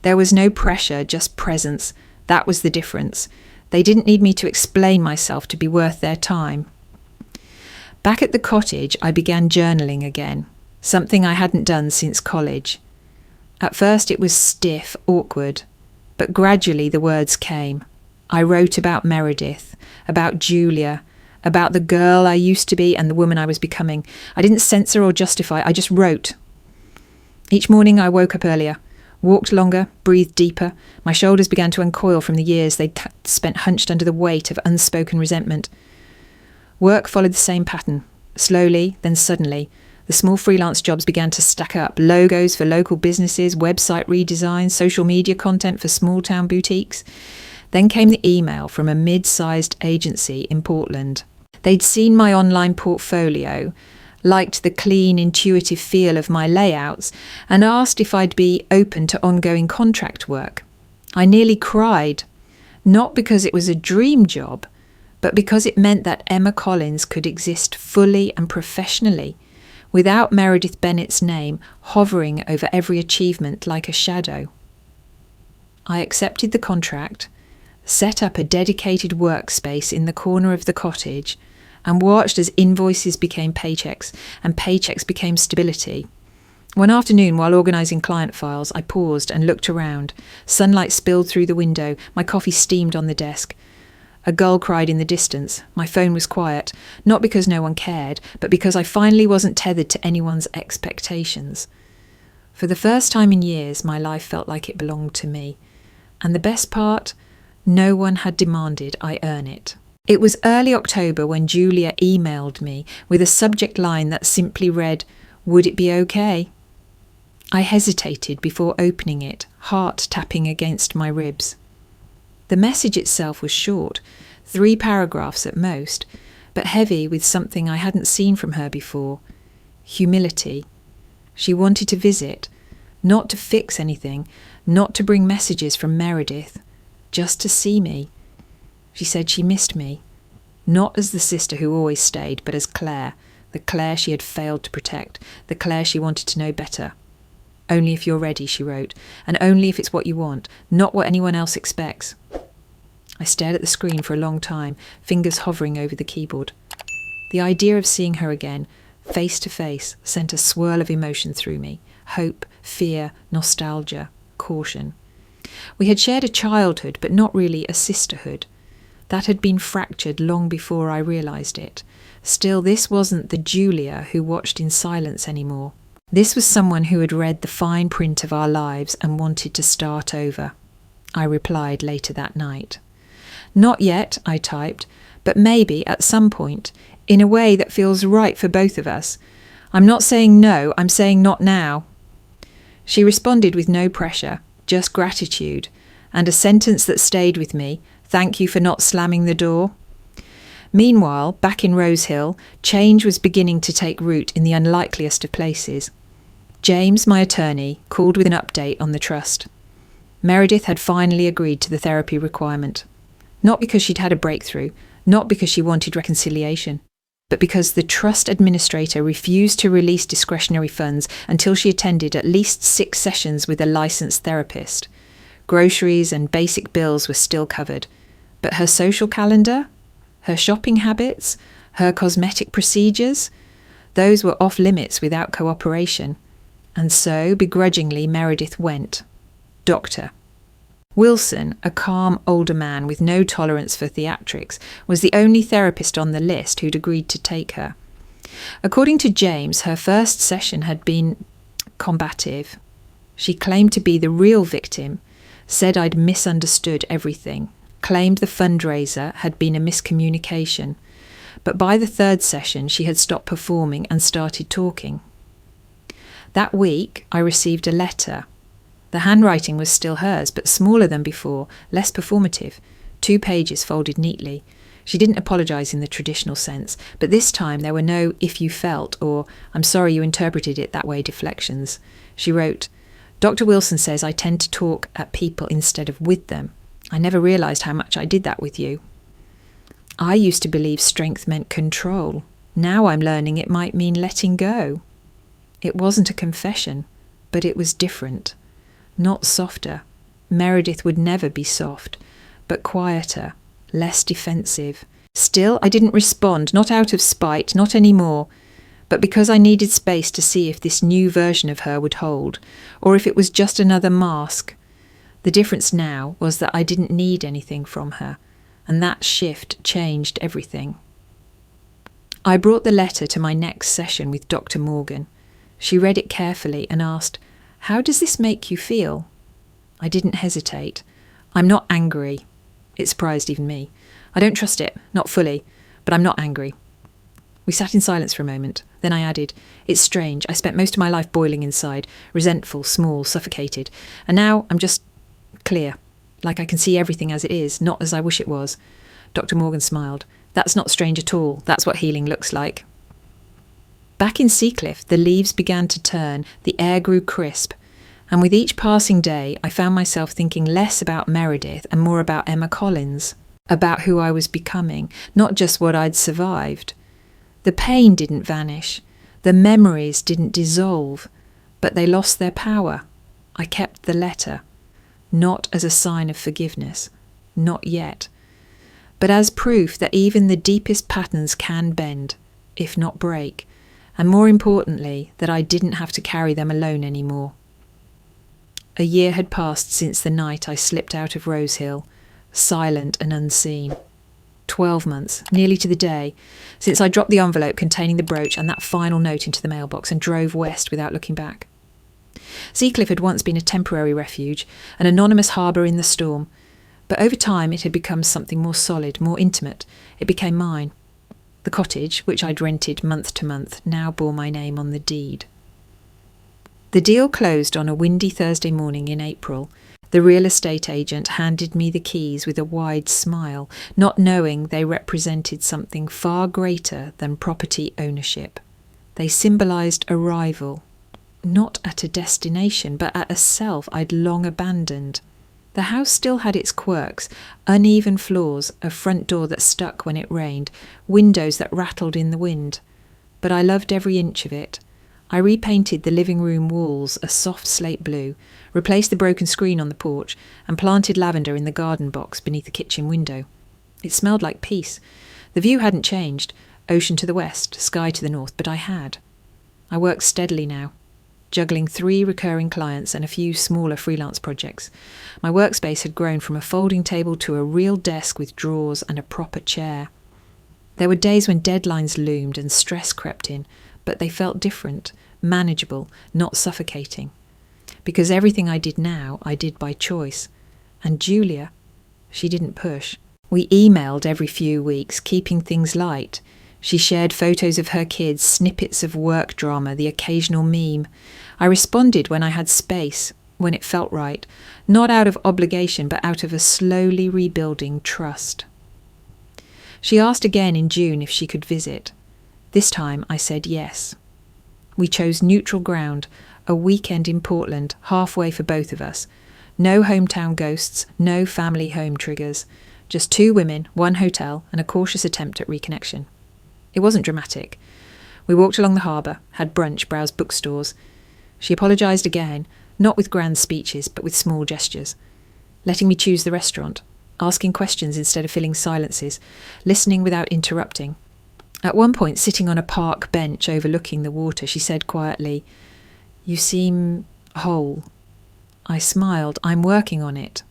There was no pressure, just presence. That was the difference. They didn't need me to explain myself to be worth their time. Back at the cottage, I began journaling again, something I hadn't done since college. At first it was stiff, awkward, but gradually the words came. I wrote about Meredith, about Julia, about the girl I used to be and the woman I was becoming. I didn't censor or justify, I just wrote. Each morning I woke up earlier, walked longer, breathed deeper. My shoulders began to uncoil from the years they'd spent hunched under the weight of unspoken resentment. Work followed the same pattern. Slowly, then suddenly, the small freelance jobs began to stack up. Logos for local businesses, website redesigns, social media content for small-town boutiques. Then came the email from a mid-sized agency in Portland. They'd seen my online portfolio, liked the clean, intuitive feel of my layouts, and asked if I'd be open to ongoing contract work. I nearly cried, not because it was a dream job, but because it meant that Emma Collins could exist fully and professionally, without Meredith Bennett's name hovering over every achievement like a shadow. I accepted the contract, set up a dedicated workspace in the corner of the cottage, and watched as invoices became paychecks and paychecks became stability. One afternoon, while organising client files, I paused and looked around. Sunlight spilled through the window, my coffee steamed on the desk. A gull cried in the distance. My phone was quiet, not because no one cared, but because I finally wasn't tethered to anyone's expectations. For the first time in years, my life felt like it belonged to me. And the best part? No one had demanded I earn it. It was early October when Julia emailed me with a subject line that simply read, "Would it be okay?" I hesitated before opening it, heart tapping against my ribs. The message itself was short, 3 paragraphs at most, but heavy with something I hadn't seen from her before. Humility. She wanted to visit, not to fix anything, not to bring messages from Meredith, just to see me. She said she missed me, not as the sister who always stayed, but as Claire, the Claire she had failed to protect, the Claire she wanted to know better. "Only if you're ready," she wrote, "and only if it's what you want, not what anyone else expects." I stared at the screen for a long time, fingers hovering over the keyboard. The idea of seeing her again, face to face, sent a swirl of emotion through me. Hope, fear, nostalgia, caution. We had shared a childhood, but not really a sisterhood. That had been fractured long before I realised it. Still, this wasn't the Julia who watched in silence anymore. This was someone who had read the fine print of our lives and wanted to start over. I replied later that night. "Not yet," I typed, "but maybe at some point, in a way that feels right for both of us. I'm not saying no, I'm saying not now." She responded with no pressure, just gratitude, and a sentence that stayed with me: "Thank you for not slamming the door." Meanwhile, back in Rose Hill, change was beginning to take root in the unlikeliest of places. James, my attorney, called with an update on the trust. Meredith had finally agreed to the therapy requirement. Not because she'd had a breakthrough, not because she wanted reconciliation, but because the trust administrator refused to release discretionary funds until she attended at least 6 sessions with a licensed therapist. Groceries and basic bills were still covered, but her social calendar, her shopping habits, her cosmetic procedures, those were off limits without cooperation. And so, begrudgingly, Meredith went. Doctor. Wilson, a calm older man with no tolerance for theatrics, was the only therapist on the list who'd agreed to take her. According to James, her first session had been combative. She claimed to be the real victim, said I'd misunderstood everything, claimed the fundraiser had been a miscommunication. But by the third session, she had stopped performing and started talking. That week, I received a letter. The handwriting was still hers, but smaller than before, less performative. 2 pages folded neatly. She didn't apologise in the traditional sense, but this time there were no "if you felt" or "I'm sorry you interpreted it that way" deflections. She wrote, "Dr. Wilson says I tend to talk at people instead of with them. I never realised how much I did that with you. I used to believe strength meant control. Now I'm learning it might mean letting go. It wasn't a confession, but it was different. Not softer. Meredith would never be soft, but quieter, less defensive. Still, I didn't respond, not out of spite, not anymore, but because I needed space to see if this new version of her would hold, or if it was just another mask. The difference now was that I didn't need anything from her, and that shift changed everything. I brought the letter to my next session with Dr. Morgan. She read it carefully and asked, "How does this make you feel?" I didn't hesitate. "I'm not angry." It surprised even me. "I don't trust it, not fully, but I'm not angry." We sat in silence for a moment. Then I added, "It's strange. I spent most of my life boiling inside, resentful, small, suffocated. And now I'm just clear, like I can see everything as it is, not as I wish it was." Dr. Morgan smiled. "That's not strange at all. That's what healing looks like." Back in Seacliff, the leaves began to turn, the air grew crisp, and with each passing day I found myself thinking less about Meredith and more about Emma Collins, about who I was becoming, not just what I'd survived. The pain didn't vanish, the memories didn't dissolve, but they lost their power. I kept the letter, not as a sign of forgiveness, not yet, but as proof that even the deepest patterns can bend, if not break, and more importantly, that I didn't have to carry them alone anymore. A year had passed since the night I slipped out of Rosehill, silent and unseen. 12 months, nearly to the day, since I dropped the envelope containing the brooch and that final note into the mailbox and drove west without looking back. Seacliff had once been a temporary refuge, an anonymous harbour in the storm, but over time it had become something more solid, more intimate. It became mine. The cottage, which I'd rented month to month, now bore my name on the deed. The deal closed on a windy Thursday morning in April. The real estate agent handed me the keys with a wide smile, not knowing they represented something far greater than property ownership. They symbolised arrival, not at a destination, but at a self I'd long abandoned. The house still had its quirks, uneven floors, a front door that stuck when it rained, windows that rattled in the wind. But I loved every inch of it. I repainted the living room walls a soft slate blue, replaced the broken screen on the porch, and planted lavender in the garden box beneath the kitchen window. It smelled like peace. The view hadn't changed, ocean to the west, sky to the north, but I had. I worked steadily now, juggling 3 recurring clients and a few smaller freelance projects. My workspace had grown from a folding table to a real desk with drawers and a proper chair. There were days when deadlines loomed and stress crept in, but they felt different, manageable, not suffocating. Because everything I did now, I did by choice. And Julia, she didn't push. We emailed every few weeks, keeping things light. She shared photos of her kids, snippets of work drama, the occasional meme. I responded when I had space, when it felt right, not out of obligation, but out of a slowly rebuilding trust. She asked again in June if she could visit. This time I said yes. We chose neutral ground, a weekend in Portland, halfway for both of us. No hometown ghosts, no family home triggers. Just 2 women, 1 hotel, and a cautious attempt at reconnection. It wasn't dramatic. We walked along the harbour, had brunch, browsed bookstores. She apologised again, not with grand speeches, but with small gestures. Letting me choose the restaurant, asking questions instead of filling silences, listening without interrupting. At one point, sitting on a park bench overlooking the water, she said quietly, "You seem whole." I smiled. "I'm working on it."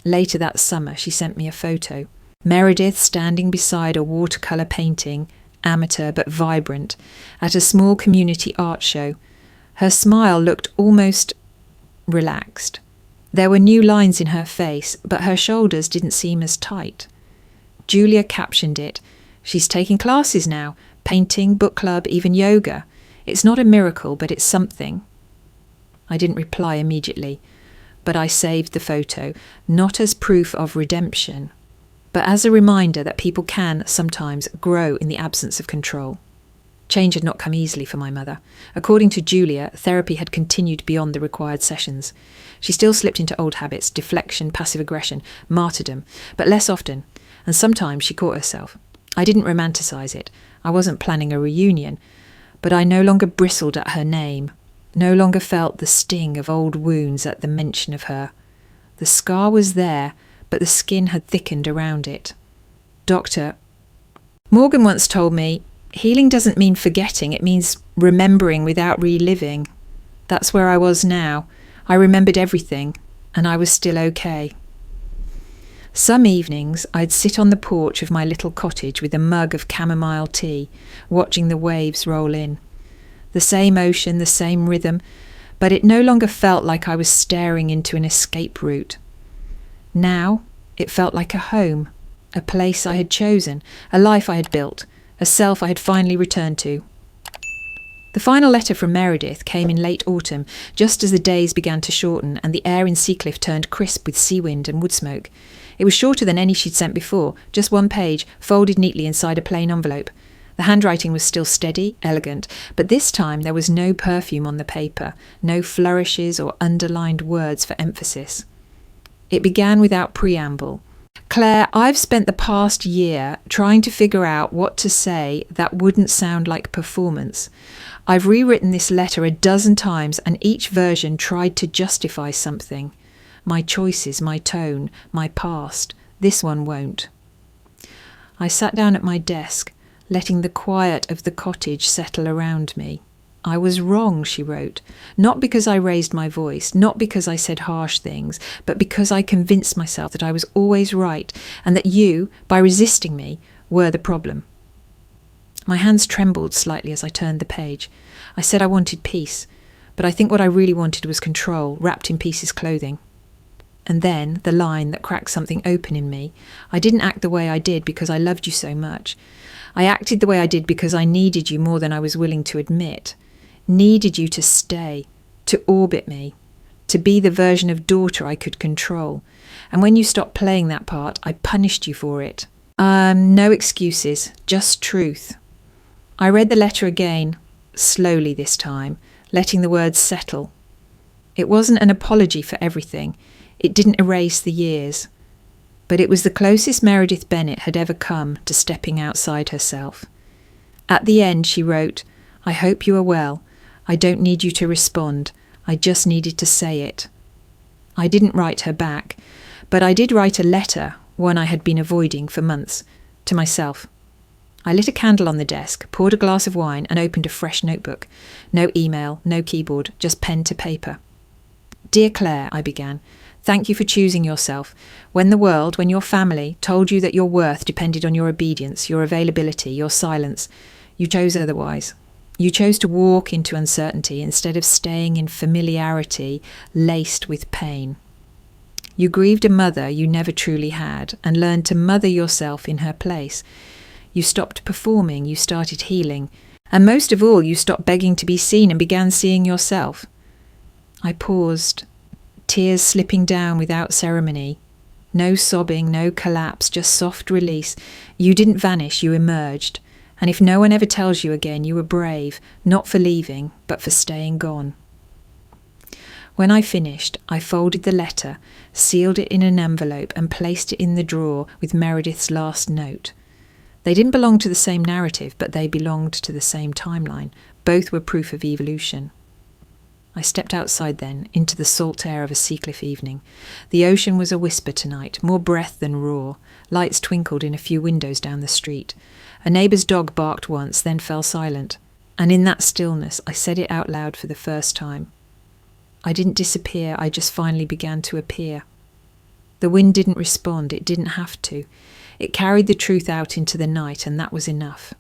Later that summer, she sent me a photo. Meredith standing beside a watercolour painting, amateur but vibrant, at a small community art show. Her smile looked almost relaxed. There were new lines in her face, but her shoulders didn't seem as tight. Julia captioned it, "She's taking classes now, painting, book club, even yoga. It's not a miracle, but it's something." I didn't reply immediately, but I saved the photo, not as proof of redemption, but as a reminder that people can sometimes grow in the absence of control. Change had not come easily for my mother. According to Julia, therapy had continued beyond the required sessions. She still slipped into old habits, deflection, passive aggression, martyrdom, but less often, and sometimes she caught herself. I didn't romanticize it. I wasn't planning a reunion, but I no longer bristled at her name, no longer felt the sting of old wounds at the mention of her. The scar was there, but the skin had thickened around it. Dr. Morgan once told me, healing doesn't mean forgetting, it means remembering without reliving. That's where I was now. I remembered everything, and I was still okay. Some evenings I'd sit on the porch of my little cottage with a mug of chamomile tea, watching the waves roll in. The same ocean, the same rhythm, but it no longer felt like I was staring into an escape route. Now it felt like a home, a place I had chosen, a life I had built, a self I had finally returned to. The final letter from Meredith came in late autumn, just as the days began to shorten and the air in Seacliff turned crisp with sea wind and wood smoke. It was shorter than any she'd sent before, just one page, folded neatly inside a plain envelope. The handwriting was still steady, elegant, but this time there was no perfume on the paper, no flourishes or underlined words for emphasis. It began without preamble. "Claire, I've spent the past year trying to figure out what to say that wouldn't sound like performance. I've rewritten this letter a dozen times and each version tried to justify something. My choices, my tone, my past. This one won't." I sat down at my desk, letting the quiet of the cottage settle around me. "I was wrong," she wrote, "not because I raised my voice, not because I said harsh things, but because I convinced myself that I was always right and that you, by resisting me, were the problem." My hands trembled slightly as I turned the page. I said I wanted peace, but I think what I really wanted was control, wrapped in pieces clothing. And then the line that cracked something open in me. "I didn't act the way I did because I loved you so much. I acted the way I did because I needed you more than I was willing to admit. Needed you to stay, to orbit me, to be the version of daughter I could control. And when you stopped playing that part, I punished you for it. No excuses, just truth." I read the letter again, slowly this time, letting the words settle. It wasn't an apology for everything. It didn't erase the years. But it was the closest Meredith Bennett had ever come to stepping outside herself. At the end, she wrote, "I hope you are well. I don't need you to respond. I just needed to say it." I didn't write her back, but I did write a letter, one I had been avoiding for months, to myself. I lit a candle on the desk, poured a glass of wine, and opened a fresh notebook. No email, no keyboard, just pen to paper. "Dear Claire," I began, "thank you for choosing yourself. When the world, when your family, told you that your worth depended on your obedience, your availability, your silence, you chose otherwise. You chose to walk into uncertainty instead of staying in familiarity laced with pain. You grieved a mother you never truly had and learned to mother yourself in her place. You stopped performing, you started healing, and most of all, you stopped begging to be seen and began seeing yourself." I paused, tears slipping down without ceremony. No sobbing, no collapse, just soft release. You didn't vanish, you emerged. And if no one ever tells you again, you were brave, not for leaving, but for staying gone. When I finished, I folded the letter, sealed it in an envelope, and placed it in the drawer with Meredith's last note. They didn't belong to the same narrative, but they belonged to the same timeline. Both were proof of evolution. I stepped outside then, into the salt air of a Seacliff evening. The ocean was a whisper tonight, more breath than roar. Lights twinkled in a few windows down the street. A neighbour's dog barked once, then fell silent. And in that stillness, I said it out loud for the first time. I didn't disappear, I just finally began to appear. The wind didn't respond, it didn't have to. It carried the truth out into the night, and that was enough.